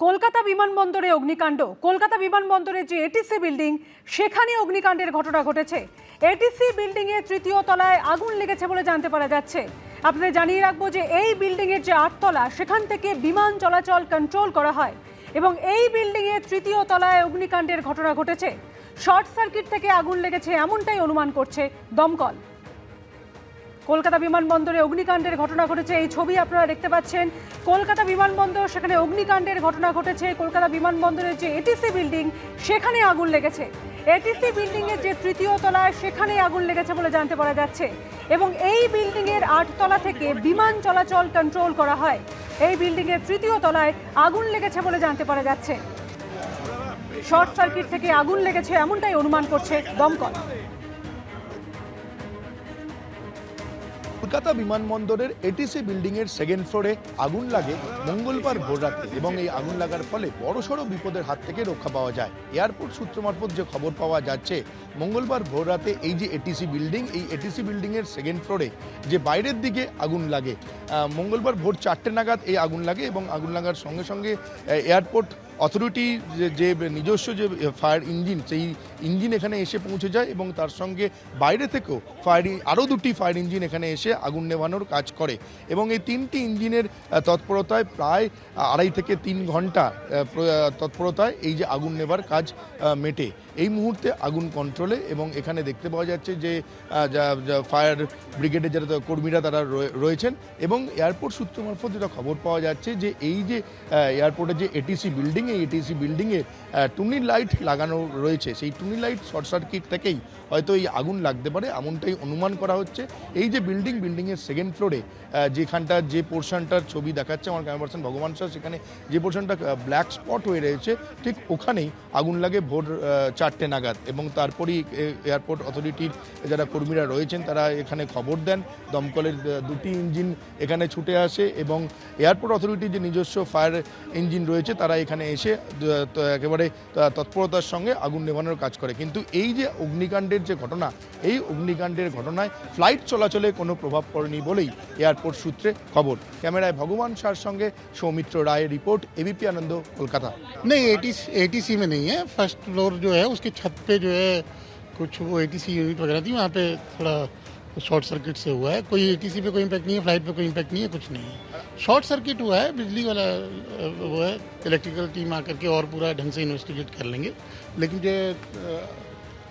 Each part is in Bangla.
কলকাতা বিমানবন্দরে অগ্নিকাণ্ড। কলকাতা বিমানবন্দরে যে এটিসি বিল্ডিং সেখানে অগ্নিকাণ্ডের ঘটনা ঘটেছে। এটিসি বিল্ডিং এর তৃতীয় তলায় আগুন লেগেছে বলে জানতে পারা যাচ্ছে। আপনাদের জানিয়ে রাখবো যে এই বিল্ডিং এর যে ৮ তলা সেখান থেকে বিমান চলাচল কন্ট্রোল করা হয় এবং এই বিল্ডিং এর তৃতীয় তলায় অগ্নিকাণ্ডের ঘটনা ঘটেছে। শর্ট সার্কিট থেকে আগুন লেগেছে এমনটাই অনুমান করছে দমকল। কলকাতা বিমানবন্দরে অগ্নিকাণ্ডের ঘটনা ঘটেছে, এই ছবি আপনারা দেখতে পাচ্ছেন। কলকাতা বিমানবন্দর, সেখানে অগ্নিকাণ্ডের ঘটনা ঘটেছে। কলকাতা বিমানবন্দরের যে এটিসি বিল্ডিং সেখানে আগুন লেগেছে। এটিসি বিল্ডিং এর যে তৃতীয় তলায় সেখানে আগুন লেগেছে বলে জানতে পারা যাচ্ছে এবং এই বিল্ডিং এর ৮ তলা থেকে বিমান চলাচল কন্ট্রোল করা হয়। এই বিল্ডিং এর তৃতীয় তলায় আগুন লেগেছে বলে জানতে পারা যাচ্ছে। শর্ট সার্কিট থেকে আগুন লেগেছে এমনটাই অনুমান করছে দমকল। কলকাতা বিমানবন্দরের এটিসি বিল্ডিং এর সেকেন্ড ফ্লোরে আগুন লাগে মঙ্গলবার ভোররাতে এবং এই আগুন লাগার ফলে বড়সড় বিপদের হাত থেকে রক্ষা পাওয়া যায়। এয়ারপোর্ট সূত্র মারফত যে খবর পাওয়া যাচ্ছে, মঙ্গলবার ভোররাতে এই যে এটিসি বিল্ডিং, এই এটিসি বিল্ডিং এর সেকেন্ড ফ্লোরে যে বাইরের দিকে আগুন লাগে, মঙ্গলবার ভোর 4টে নাগাদ এই আগুন লাগে এবং আগুন লাগার সঙ্গে সঙ্গে এয়ারপোর্ট অথরিটি যে নিজস্ব যে ফায়ার ইঞ্জিন, সেই ইঞ্জিন এখানে এসে পৌঁছে যায় এবং তার সঙ্গে বাইরে থেকেও আরও দুটি ফায়ার ইঞ্জিন এখানে এসে আগুন নেভানোর কাজ করে এবং এই 3টি ইঞ্জিনের তৎপরতায় প্রায় 2.5 থেকে 3 ঘন্টা তৎপরতায় এই যে আগুন নেভার কাজ মেটে। এই মুহূর্তে আগুন কন্ট্রোলে এবং এখানে দেখতে পাওয়া যাচ্ছে যে ফায়ার ব্রিগেডের যারা কর্মীরা তারা রয়েছেন এবং এয়ারপোর্ট সূত্র মারফত যেটা খবর পাওয়া যাচ্ছে যে এই যে এয়ারপোর্টের যে এটিসি বিল্ডিং, এই এটিসি বিল্ডিংয়ে টুনি লাইট লাগানো রয়েছে। সেই টুনি লাইট শর্ট সার্কিট থেকেই হয়তো এই আগুন লাগতে পারে এমনটাই অনুমান করা হচ্ছে। এই যে বিল্ডিংয়ের সেকেন্ড ফ্লোরে যেখানটা যে পোর্শনটার ছবি দেখাচ্ছে আমার ক্যামেরা পার্সন ভগবান শাহ, সেখানে যে পোর্শনটা ব্ল্যাক স্পট হয়ে রয়েছে ঠিক ওখানেই আগুন লাগে ভোর 4টে নাগাদ এবং তারপরেই এয়ারপোর্ট অথরিটির যারা কর্মীরা রয়েছেন তারা এখানে খবর দেন। দমকলের 2টি ইঞ্জিন এখানে ছুটে আসে এবং এয়ারপোর্ট অথরিটির যে নিজস্ব ফায়ার ইঞ্জিন রয়েছে তারা এখানে এসে একেবারে তৎপরতার সঙ্গে আগুন নেভানোর কাজ করে। কিন্তু এই যে অগ্নিকাণ্ডের যে ঘটনা, এই অগ্নিকাণ্ডের ঘটনায় ফ্লাইট চলাচলে কোনো প্রভাব পড়েনি বলেই এয়ারপোর্ট সূত্রে খবর। ক্যামেরায় ভগবান শাহর সঙ্গে সৌমিত্র রায়, रिपोर्ट एबीपी आनंद, कोलकाता। नहीं, एटीसी में नहीं है। फर्स्ट फ्लोर जो है उसकी छत पे जो है कुछ वो एटीसी यूनिट वगैरह थी, वहाँ पे थोड़ा शॉर्ट सर्किट से हुआ है। कोई एटीसी पे कोई इम्पैक्ट नहीं है, फ्लाइट पे कोई इम्पैक्ट नहीं है, कुछ नहीं है। शॉर्ट सर्किट हुआ है, बिजली वाला वो है। इलेक्ट्रिकल टीम आकर के और पूरा ढंग से इन्वेस्टिगेट कर लेंगे, लेकिन जो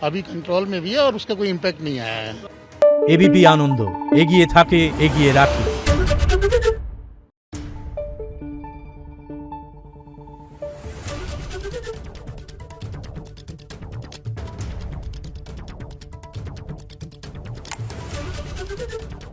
अभी कंट्रोल में भी है और उसका कोई इम्पैक्ट नहीं आया है। एबीपी आनंद एगिए थाके एगिए राखे। Thank you.